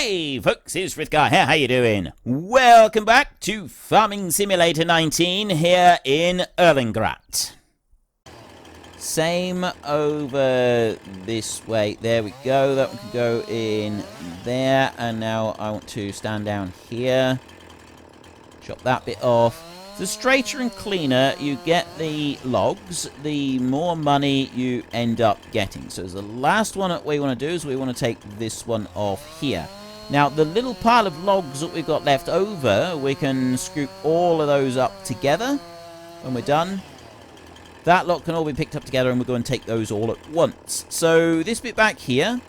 Hey folks, it's Frithgar here, how you doing? Welcome back to Farming Simulator 19 here in Erlengrat. Same over this way, there we go, that one can go in there, and now I want to stand down here, chop that bit off. The straighter and cleaner you get the logs, the more money you end up getting. So the last one that we want to do is we want to take this one off here. Now, the little pile of logs that we've got left over, we can scoop all of those up together when we're done. That lot can all be picked up together, and we're going to take those all at once. So this bit back here,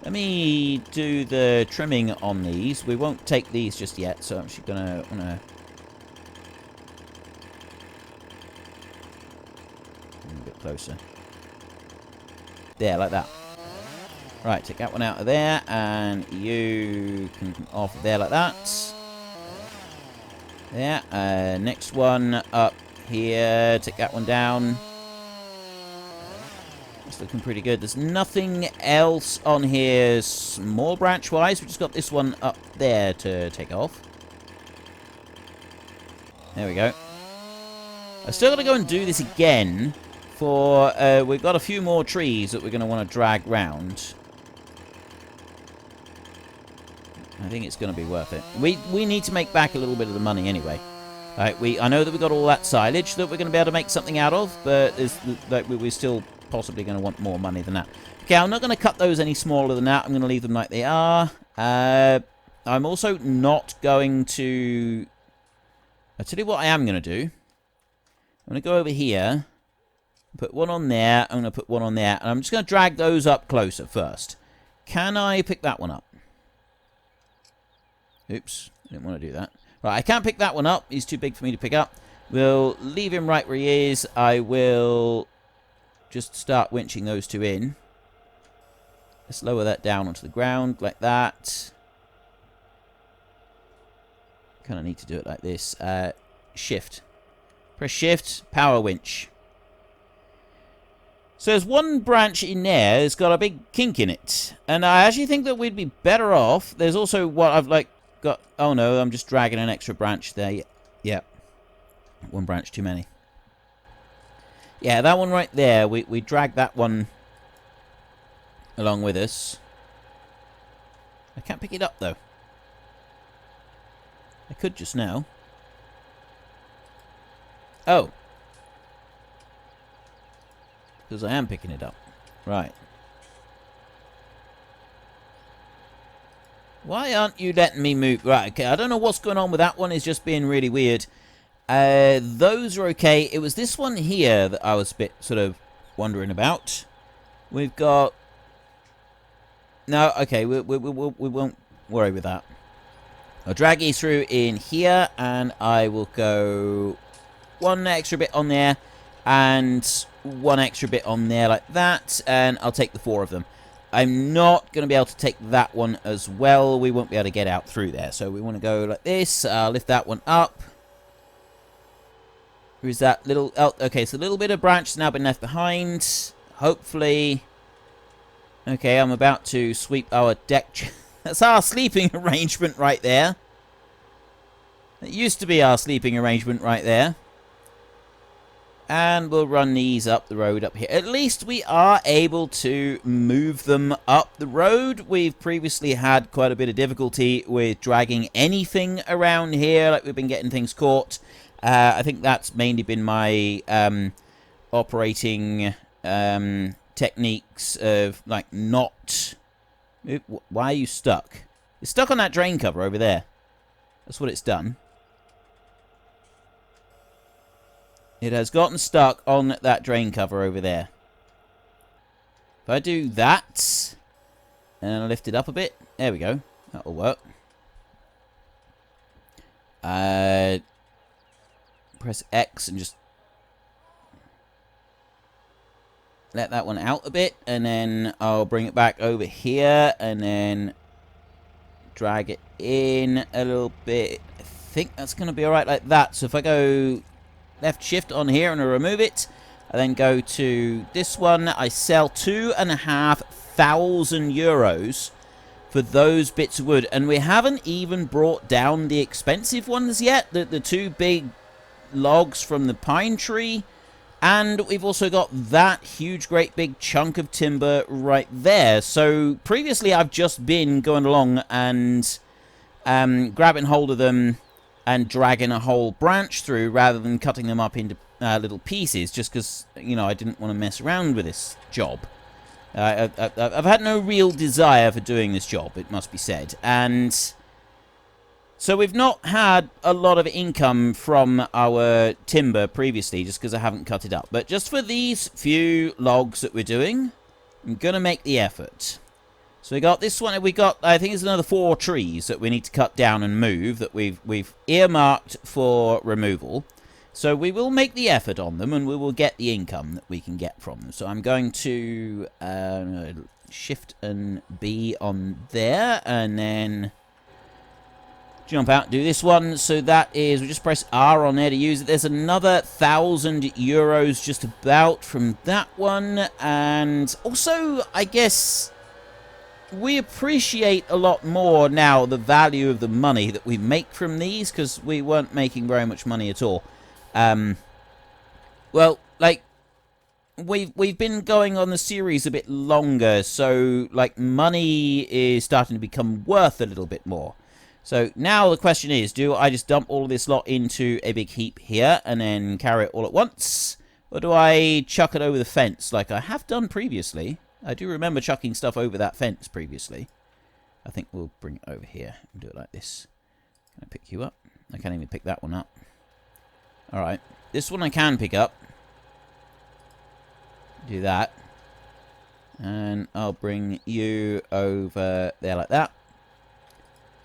let me do the trimming on these. We won't take these just yet, so I'm actually going to... a bit closer. There, like that. Right, take that one out of there, and you can come off of there like that. There. Next one up here. Take that one down. It's looking pretty good. There's nothing else on here small branch-wise. We've just got this one up there to take off. There we go. I've still got to go and do this again. For we've got a few more trees that we're going to want to drag round. I think it's going to be worth it. We need to make back a little bit of the money anyway. I know that we've got all that silage that we're going to be able to make something out of, but we're still possibly going to want more money than that. Okay, I'm not going to cut those any smaller than that. I'm going to leave them like they are. I'm also not going to... I'll tell you what I am going to do. I'm going to go over here. Put one on there. I'm going to put one on there. And I'm just going to drag those up closer first. Can I pick that one up? Oops. I didn't want to do that. Right, I can't pick that one up. He's too big for me to pick up. We'll leave him right where he is. I will just start winching those two in. Let's lower that down onto the ground like that. Kind of need to do it like this. Shift. Press shift. Power winch. So there's one branch in there that's got a big kink in it. And I actually think that we'd be better off. There's also what I've got... Oh no, I'm just dragging an extra branch there. Yeah. One branch too many. Yeah, that one right there. We drag that one along with us. I can't pick it up though. I could just now. Oh. Because I am picking it up. Right. Why aren't you letting me move? Right, okay. I don't know what's going on with that one. It's just being really weird. Those are okay. It was this one here that I was a bit sort of wondering about. We've got... No, okay. We won't worry with that. I'll drag you through in here, and I will go one extra bit on there, and one extra bit on there like that, and I'll take the 4 of them. I'm not going to be able to take that one as well. We won't be able to get out through there. So we want to go like this. Lift that one up. Where's that little... Oh, okay, so a little bit of branch has now been left behind. Hopefully... Okay, I'm about to sweep our deck... That's our sleeping arrangement right there. It used to be our sleeping arrangement right there. And we'll run these up the road up here. At least we are able to move them up the road. We've previously had quite a bit of difficulty with dragging anything around here. Like we've been getting things caught. I think that's mainly been my operating techniques of like not... Oop, why are you stuck? It's stuck on that drain cover over there. That's what it's done. It has gotten stuck on that drain cover over there. If I do that, and I lift it up a bit, there we go. That'll work. Press X and just let that one out a bit, and then I'll bring it back over here, and then drag it in a little bit. I think that's going to be alright like that. So if I go... left shift on here and I remove it. I then go to this one. I sell 2,500 euros for those bits of wood. And we haven't even brought down the expensive ones yet. The two big logs from the pine tree. And we've also got that huge, great big chunk of timber right there. So previously I've just been going along and grabbing hold of them and dragging a whole branch through rather than cutting them up into little pieces, just because, you know, I didn't want to mess around with this job. I've had no real desire for doing this job, it must be said. And so we've not had a lot of income from our timber previously, just because I haven't cut it up. But just for these few logs that we're doing, I'm going to make the effort. So we got this one, we got, I think it's another 4 trees that we need to cut down and move, that we've earmarked for removal. So we will make the effort on them, and we will get the income that we can get from them. So I'm going to Shift and B on there, and then jump out and do this one. So that is, we just press R on there to use it. There's another 1,000 euros just about from that one. And also, I guess we appreciate a lot more now the value of the money that we make from these, because we weren't making very much money at all. Well, like, we've been going on the series a bit longer, so, like, money is starting to become worth a little bit more. So now the question is, do I just dump all of this lot into a big heap here and then carry it all at once? Or do I chuck it over the fence like I have done previously? I do remember chucking stuff over that fence previously. I think we'll bring it over here and do it like this. Can I pick you up? I can't even pick that one up. Alright. This one I can pick up. Do that. And I'll bring you over there like that.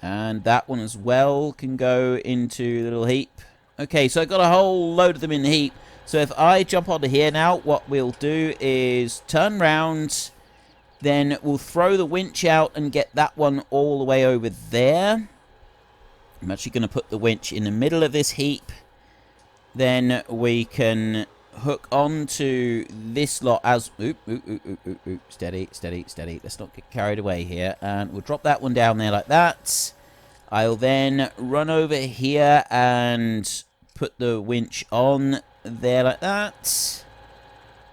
And that one as well can go into the little heap. Okay, so I've got a whole load of them in the heap. So if I jump onto here now, what we'll do is turn round. Then we'll throw the winch out and get that one all the way over there. I'm actually going to put the winch in the middle of this heap. Then we can hook onto this lot as... Steady, steady, steady. Let's not get carried away here. And we'll drop that one down there like that. I'll then run over here and put the winch on there like that.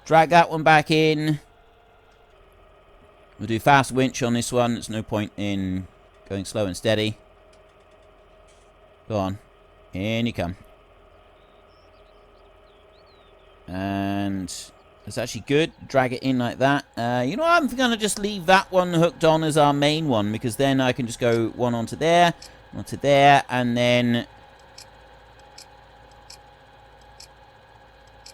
Drag that one back in. We'll do fast winch on this one. There's no point in going slow and steady. Go on. In you come. And it's actually good. Drag it in like that. You know, I'm going to just leave that one hooked on as our main one, because then I can just go one onto there, and then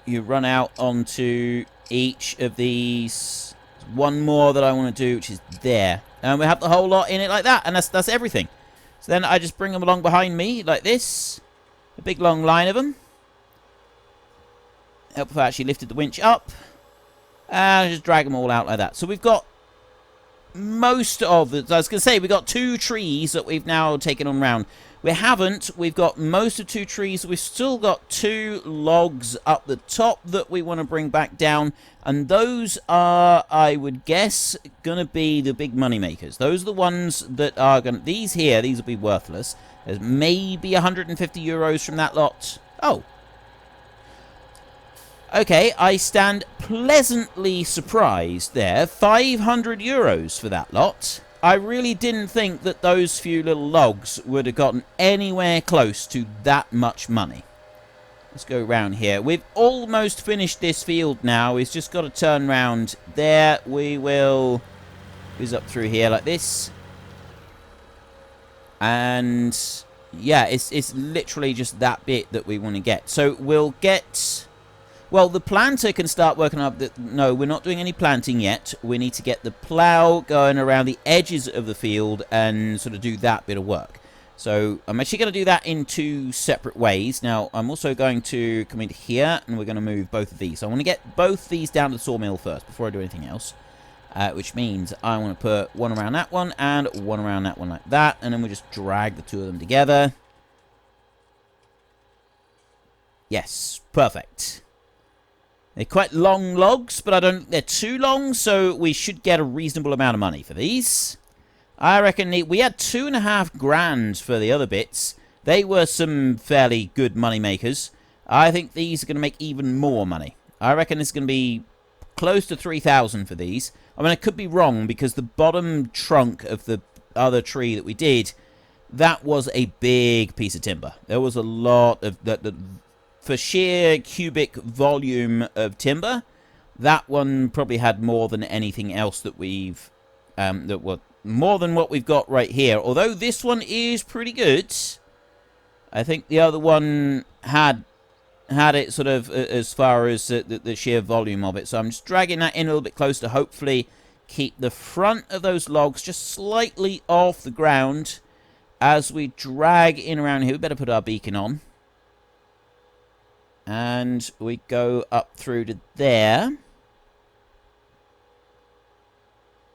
you run out onto each of these. There's one more that I want to do, which is there. And we have the whole lot in it like that, and that's everything. So then I just bring them along behind me like this. A big long line of them. Help if I actually lifted the winch up. And just drag them all out like that. So we've got most of the... I was going to say, we've got 2 trees that we've now taken on round. We haven't. We've got most of 2 trees. We've still got 2 logs up the top that we want to bring back down. And those are, I would guess, going to be the big money makers. Those are the ones that are going to... These here, these will be worthless. There's maybe 150 euros from that lot. Oh. Okay, I stand pleasantly surprised there. 500 euros for that lot. I really didn't think that those few little logs would have gotten anywhere close to that much money. Let's go around here. We've almost finished this field now. We've just got to turn around there. We will whiz up through here like this. And yeah, it's literally just that bit that we want to get. So we'll get... Well, the planter can start working up... No, we're not doing any planting yet. We need to get the plough going around the edges of the field and sort of do that bit of work. So I'm actually going to do that in 2 separate ways. Now, I'm also going to come into here, and we're going to move both of these. So I want to get both these down to the sawmill first before I do anything else. Which means I want to put one around that one and one around that one like that. And then we just drag the 2 of them together. Yes, perfect. They're quite long logs, but I don't think they're too long, so we should get a reasonable amount of money for these. I reckon we had 2.5 grand for the other bits. They were some fairly good money makers. I think these are going to make even more money. I reckon it's going to be close to 3,000 for these. I mean, I could be wrong because the bottom trunk of the other tree that we did, that was a big piece of timber. There was a lot of that for sheer cubic volume of timber. That one probably had more than anything else that we've more than what we've got right here. Although this one is pretty good. I think the other one had it sort of as far as the sheer volume of it. So I'm just dragging that in a little bit closer to hopefully keep the front of those logs just slightly off the ground as we drag in around here. We better put our beacon on. And we go up through to there.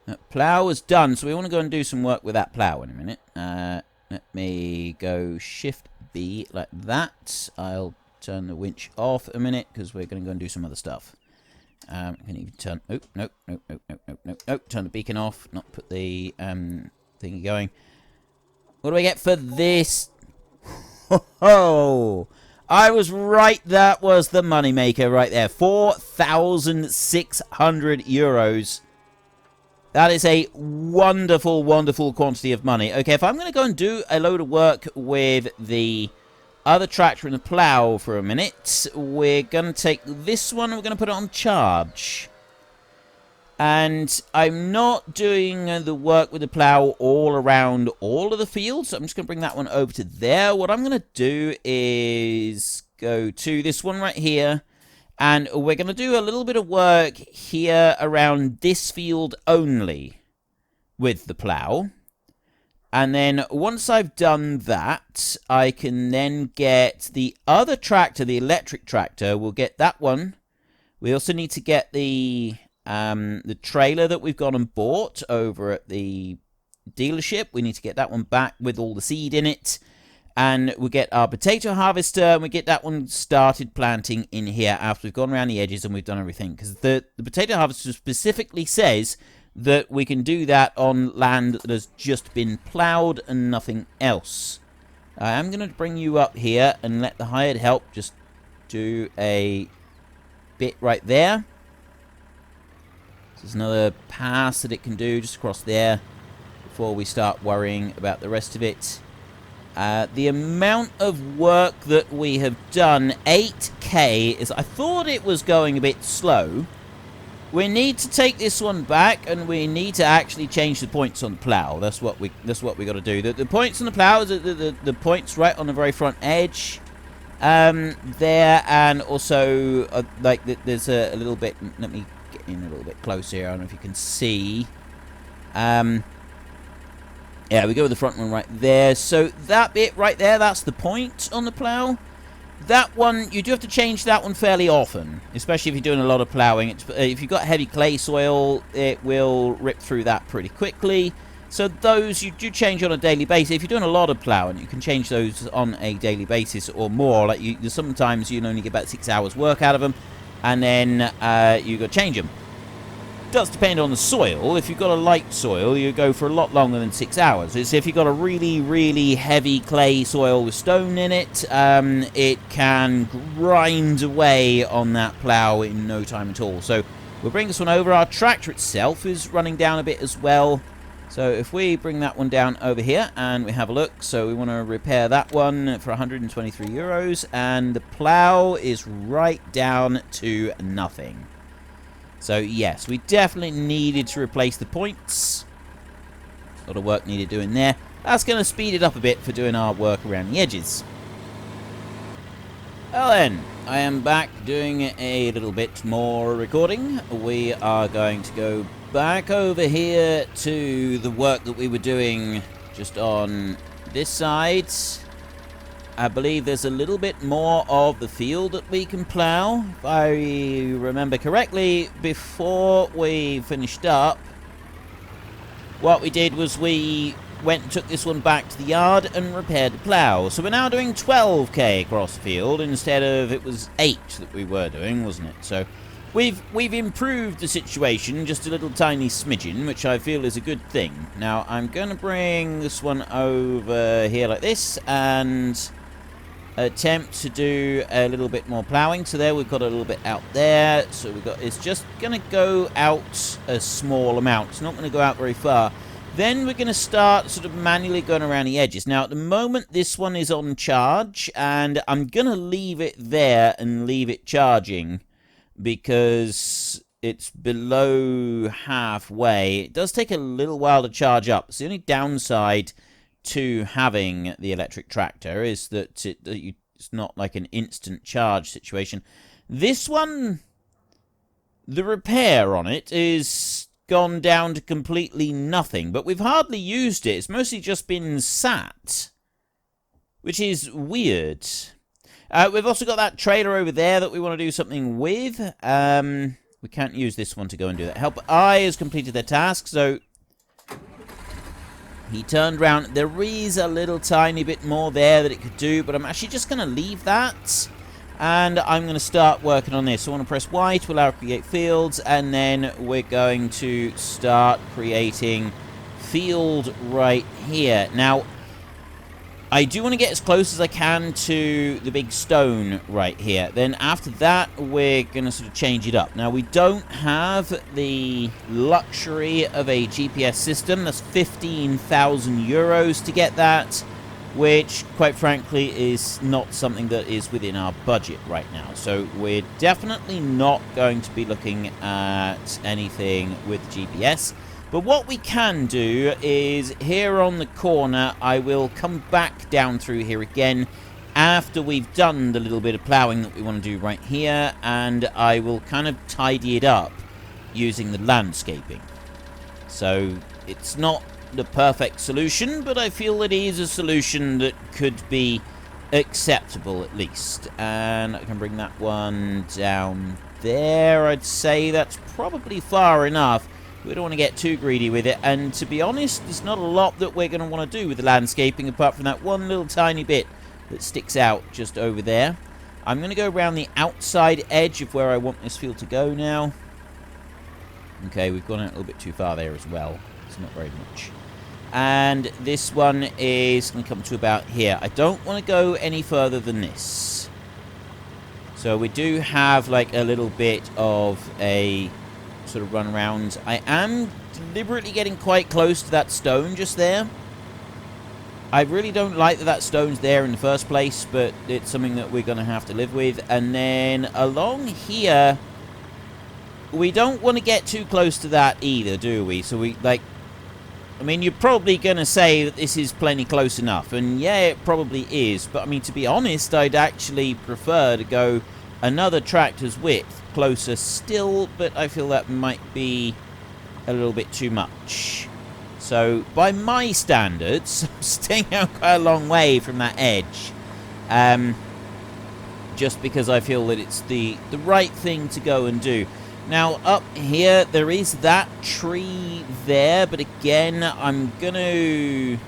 That plough is done, so we want to go and do some work with that plough in a minute. Let me go Shift B like that. I'll turn the winch off a minute because we're going to go and do some other stuff. I can even turn... Oh, no. Turn the beacon off. Not put the thingy going. What do I get for this? Oh, I was right. That was the moneymaker right there. 4,600 euros. That is a wonderful, wonderful quantity of money. Okay, if I'm going to go and do a load of work with the other tractor and the plough for a minute, we're going to take this one and we're going to put it on charge. And I'm not doing the work with the plough all around all of the fields. So I'm just going to bring that one over to there. What I'm going to do is go to this one right here. And we're going to do a little bit of work here around this field only with the plough. And then once I've done that, I can then get the other tractor, the electric tractor. We'll get that one. We also need to get the trailer that we've gone and bought over at the dealership. We need to get that one back with all the seed in it. And we'll get our potato harvester, and we get that one started planting in here after we've gone around the edges and we've done everything. Because the potato harvester specifically says that we can do that on land that has just been ploughed and nothing else. I am going to bring you up here and let the hired help just do a bit right there. There's another pass that it can do just across there before we start worrying about the rest of it. The amount of work that we have done, 8k, is... I thought it was going a bit slow. We need to take this one back, and we need to actually change the points on the plough. That's what we got to do. The points on the plough, the points right on the very front edge, there, and also like there's a little bit. Let me get in a little bit closer here. I don't know if you can see. Yeah, we go with the front one right there. So that bit right there, that's the point on the plough. That one, you do have to change that one fairly often, especially if you're doing a lot of ploughing. If you've got heavy clay soil, it will rip through that pretty quickly. So those you do change on a daily basis. If you're doing a lot of ploughing, you can change those on a daily basis or more. Like sometimes you only get about 6 hours work out of them, and then you got to change them. Does depend on the soil. If you've got a light soil, you go for a lot longer than 6 hours. It's if you've got a really, really heavy clay soil with stone in it, it can grind away on that plough in no time at all. So we'll bring this one over. Our tractor itself is running down a bit as well. So if we bring that one down over here and we have a look. So we want to repair that one for 123 euros. And the plough is right down to nothing. So, yes, we definitely needed to replace the points. A lot of work needed doing there. That's going to speed it up a bit for doing our work around the edges. Well then, I am back doing a little bit more recording. We are going to go back over here to the work that we were doing just on this side. I believe there's a little bit more of the field that we can plough. If I remember correctly, before we finished up, what we did was we went and took this one back to the yard and repaired the plough. So we're now doing 12k across the field instead of it was 8 that we were doing, wasn't it? So we've improved the situation just a little tiny smidgen, which I feel is a good thing. Now, I'm going to bring this one over here like this, and attempt to do a little bit more ploughing. So there, we've got a little bit out there. So we've got, it's just going to go out a small amount. It's not going to go out very far. Then we're going to start sort of manually going around the edges. Now, at the moment, this one is on charge, and I'm going to leave it there and leave it charging because it's below halfway. It does take a little while to charge up. It's the only downside to having the electric tractor is that it's not like an instant charge situation. This one, the repair on it is gone down to completely nothing, but we've hardly used it. It's mostly just been sat, which is weird. We've also got that trailer over there that we want to do something with. We can't use this one to go and do that. Help I has completed their task, so he turned around. There is a little tiny bit more there that it could do, but I'm actually just going to leave that. And I'm going to start working on this. So I want to press Y to allow create fields, and then we're going to start creating field right here. Now, I do want to get as close as I can to the big stone right here. Then after that, we're going to sort of change it up. Now, we don't have the luxury of a GPS system. That's 15,000 euros to get that, which, quite frankly, is not something that is within our budget right now. So we're definitely not going to be looking at anything with GPS. But what we can do is, here on the corner, I will come back down through here again after we've done the little bit of ploughing that we want to do right here, and I will kind of tidy it up using the landscaping. So it's not the perfect solution, but I feel it is a solution that could be acceptable at least. And I can bring that one down there. I'd say that's probably far enough. We don't want to get too greedy with it, and to be honest, there's not a lot that we're going to want to do with the landscaping apart from that one little tiny bit that sticks out just over there. I'm going to go around the outside edge of where I want this field to go now. Okay, we've gone out a little bit too far there as well. It's not very much. And this one is going to come to about here. I don't want to go any further than this. So we do have like a little bit of a sort of run around. I am deliberately getting quite close to that stone just there. I really don't like that that stone's there in the first place, but it's something that we're going to have to live with. And then along here, we don't want to get too close to that either, do we? So we, like, I mean, you're probably going to say that this is plenty close enough, and yeah, it probably is. But I mean, to be honest, I'd actually prefer to go another tractor's width closer still, but I feel that might be a little bit too much. So by my standards, I'm staying out quite a long way from that edge, just because I feel that it's the right thing to go and do. Now up here there is that tree there, but again I'm gonna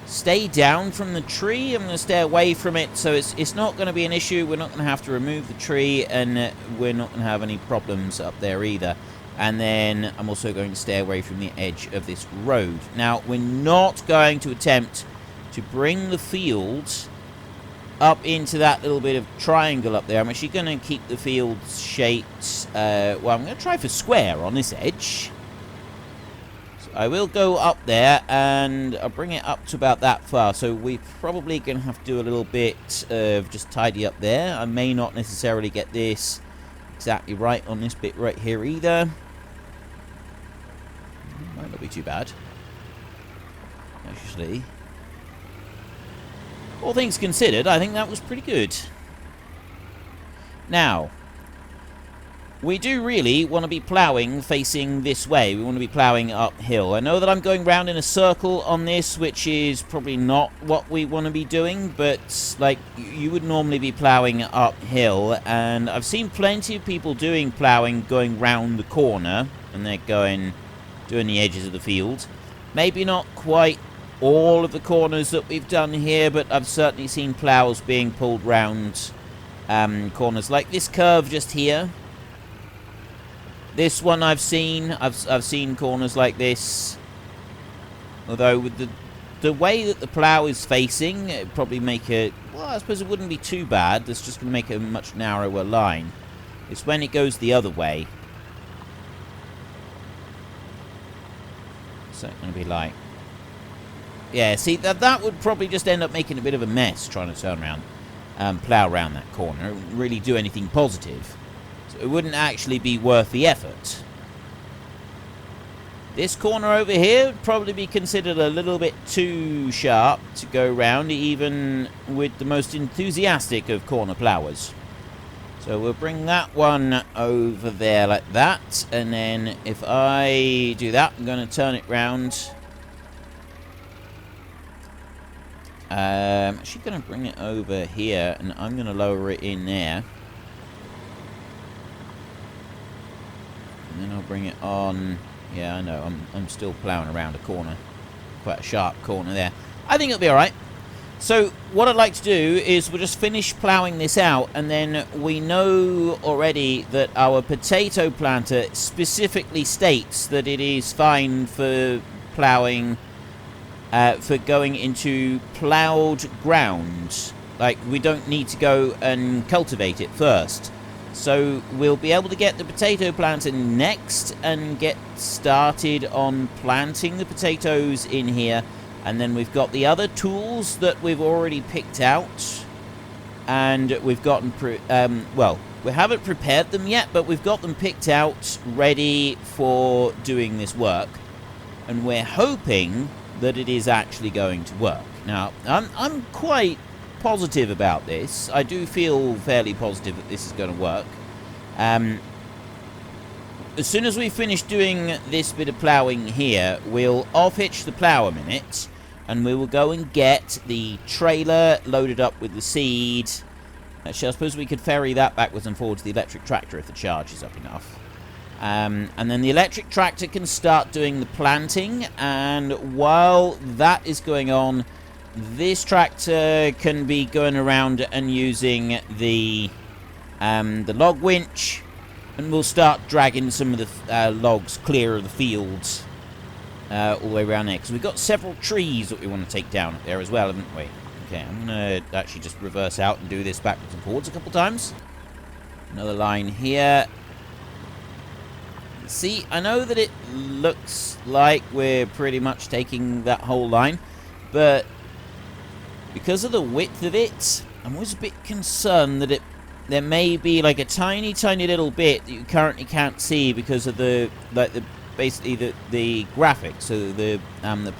stay down from the tree. I'm going to stay away from it, so it's not going to be an issue. We're not going to have to remove the tree, and we're not going to have any problems up there either. And then I'm also going to stay away from the edge of this road. Now, we're not going to attempt to bring the field up into that little bit of triangle up there. I'm actually going to keep the field shaped. Well, I'm going to try for square on this edge. I will go up there, and I'll bring it up to about that far. So we're probably going to have to do a little bit of just tidy up there. I may not necessarily get this exactly right on this bit right here either. Might not be too bad, actually. All things considered, I think that was pretty good. Now, we do really want to be ploughing facing this way. We want to be ploughing uphill. I know that I'm going round in a circle on this, which is probably not what we want to be doing, but like you would normally be ploughing uphill, and I've seen plenty of people doing ploughing going round the corner, and they're doing the edges of the field. Maybe not quite all of the corners that we've done here, but I've certainly seen ploughs being pulled round corners like this curve just here. This one I've seen. I've seen corners like this. Although with the way that the plough is facing, it'd probably make it... Well, I suppose it wouldn't be too bad. It's just going to make a much narrower line. It's when it goes the other way. So it's going to be like... Yeah, see, that would probably just end up making a bit of a mess trying to turn around, plough around that corner. It wouldn't really do anything positive. So it wouldn't actually be worth the effort. This corner over here would probably be considered a little bit too sharp to go round, even with the most enthusiastic of corner ploughers. So we'll bring that one over there like that, and then if I do that, I'm going to turn it round. Actually going to bring it over here, and I'm going to lower it in there. And then I'll bring it on. Yeah, I know, I'm still ploughing around a corner. Quite a sharp corner there. I think it'll be alright. So, what I'd like to do is we'll just finish ploughing this out, and then we know already that our potato planter specifically states that it is fine for ploughing, for going into ploughed ground. Like, we don't need to go and cultivate it first. So we'll be able to get the potato planter next and get started on planting the potatoes in here. And then we've got the other tools that we've already picked out. And we've gotten... well, we haven't prepared them yet, but we've got them picked out, ready for doing this work. And we're hoping that it is actually going to work. Now, I'm quite positive about this. I do feel fairly positive that this is going to work. As soon as we finish doing this bit of ploughing here, we'll off-hitch the plough a minute, and we will go and get the trailer loaded up with the seed. Actually, I suppose we could ferry that backwards and forwards to the electric tractor if the charge is up enough. And then the electric tractor can start doing the planting, and while that is going on, this tractor can be going around and using the log winch, and we'll start dragging some of the logs clear of the fields all the way around there, because we've got several trees that we want to take down up there as well, haven't we? Okay, I'm going to actually just reverse out and do this backwards and forwards a couple times. Another line here. See, I know that it looks like we're pretty much taking that whole line, but because of the width of it, I'm always a bit concerned that there may be like a tiny little bit that you currently can't see because of basically the graphics. So the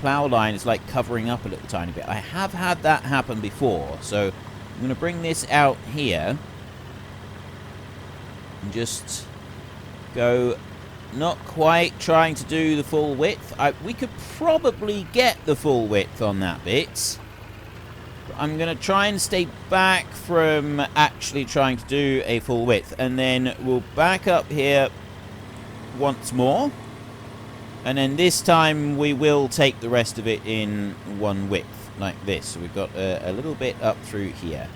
plow line is like covering up a little tiny bit. I have had that happen before, so I'm going to bring this out here and just go, not quite trying to do the full width. We could probably get the full width on that bit. I'm going to try and stay back from actually trying to do a full width. And then we'll back up here once more. And then this time we will take the rest of it in one width, like this. So we've got a little bit up through here.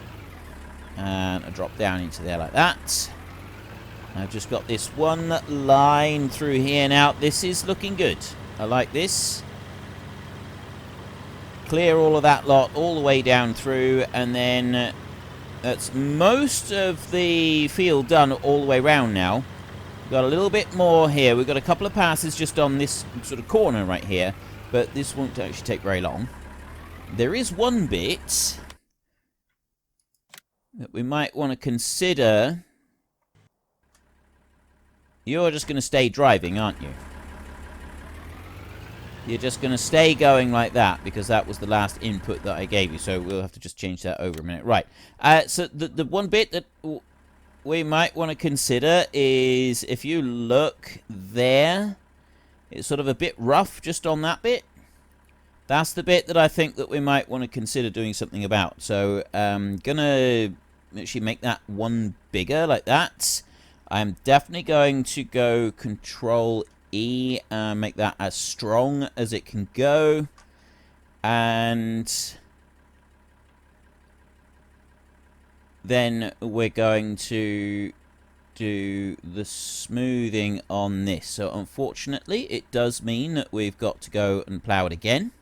And a drop down into there like that. I've just got this one line through here now. This is looking good. I like this. Clear all of that lot all the way down through, and then that's most of the field done all the way around now. We've got a little bit more here. We've got a couple of passes just on this sort of corner right here, but this won't actually take very long. There is one bit that we might want to consider. You're just going to stay driving, aren't you? You're just going to stay going like that, because that was the last input that I gave you. So we'll have to just change that over a minute. Right. So the one bit that we might want to consider is, if you look there, it's sort of a bit rough just on that bit. That's the bit that I think that we might want to consider doing something about. So I'm going to actually make that one bigger like that. I'm definitely going to go Control E and make that as strong as it can go. And then we're going to do the smoothing on this. So unfortunately, it does mean that we've got to go and plow it again.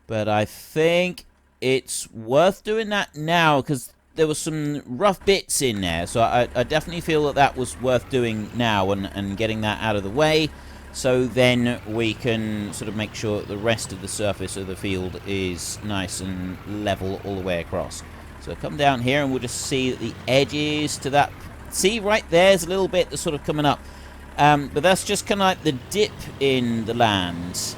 But I think it's worth doing that now because there were some rough bits in there. So I definitely feel that that was worth doing now and getting that out of the way. So then we can sort of make sure that the rest of the surface of the field is nice and level all the way across. So come down here and we'll just see that the edges to that. See, right there's a little bit that's sort of coming up. But that's just kind of like the dip in the land.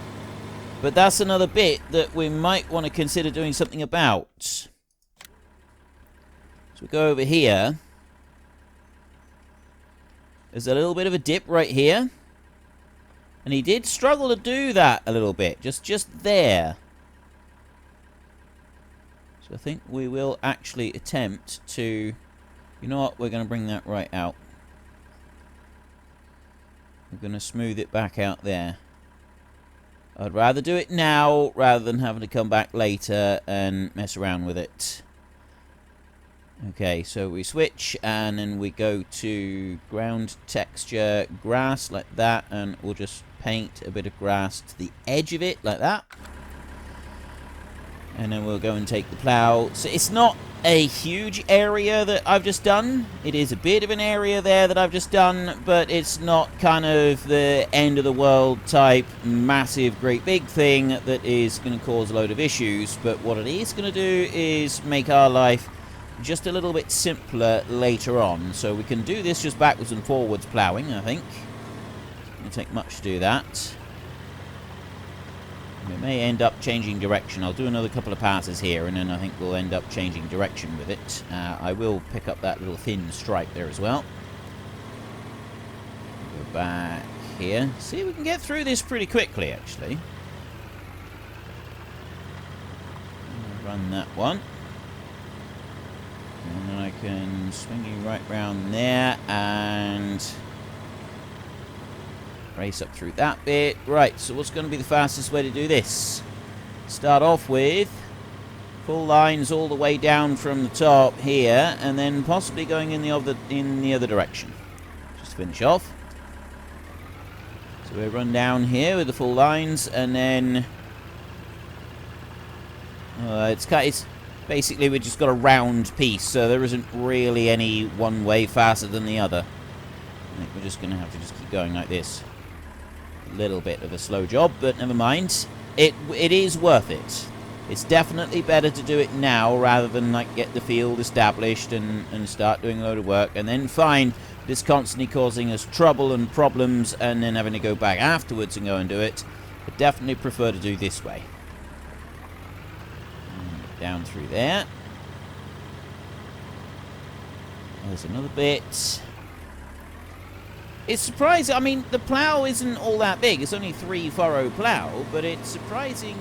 But that's another bit that we might want to consider doing something about. So we go over here. There's a little bit of a dip right here. And he did struggle to do that a little bit. Just there. So I think we will actually attempt to... You know what? We're going to bring that right out. We're going to smooth it back out there. I'd rather do it now rather than having to come back later and mess around with it. Okay, so we switch and then we go to ground texture, grass like that, and we'll just paint a bit of grass to the edge of it like that. And then we'll go and take the plow. So it's not a huge area that I've just done. It is a bit of an area there that I've just done, but it's not kind of the end of the world type massive great big thing that is going to cause a load of issues. But what it is going to do is make our life just a little bit simpler later on. So we can do this just backwards and forwards plowing, I think. It's going to take much to do that. We may end up changing direction. I'll do another couple of passes here, and then I think we'll end up changing direction with it. I will pick up that little thin stripe there as well. Go back here. See, we can get through this pretty quickly, actually. Run that one. And then I can swing you right round there and race up through that bit. Right, so what's going to be the fastest way to do this? Start off with full lines all the way down from the top here, and then possibly going in the other direction. Just to finish off. So we run down here with the full lines, and then it's basically we just got a round piece, so there isn't really any one way faster than the other. I think we're just going to have to just keep going like this. A little bit of a slow job, but never mind. It is worth it. It's definitely better to do it now rather than like get the field established and start doing a load of work and then find this constantly causing us trouble and problems and then having to go back afterwards and go and do it. I definitely prefer to do this way. Down through there. There's another bit. It's surprising. I mean, the plow isn't all that big. It's only 3-furrow plow, but it's surprising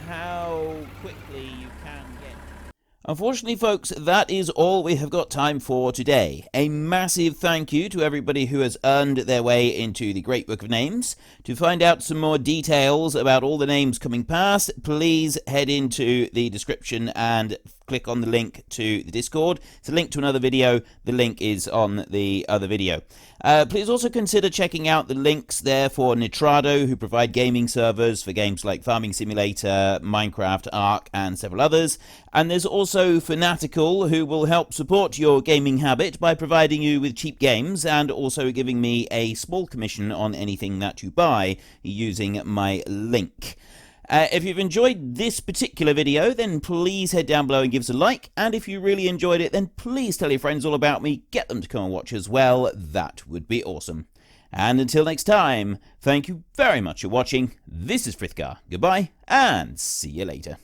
how quickly you can get. Unfortunately, folks, that is all we have got time for today. A massive thank you to everybody who has earned their way into the Great Book of Names. To find out some more details about all the names coming past, please head into the description and click on the link to the Discord. It's a link to another video. The link is on the other video. Please also consider checking out the links there for Nitrado, who provide gaming servers for games like Farming Simulator, Minecraft, Ark, and several others. And there's also Fanatical, who will help support your gaming habit by providing you with cheap games and also giving me a small commission on anything that you buy using my link. If you've enjoyed this particular video, then please head down below and give us a like. And if you really enjoyed it, then please tell your friends all about me. Get them to come and watch as well. That would be awesome. And until next time, thank you very much for watching. This is Frithgar. Goodbye, and see you later.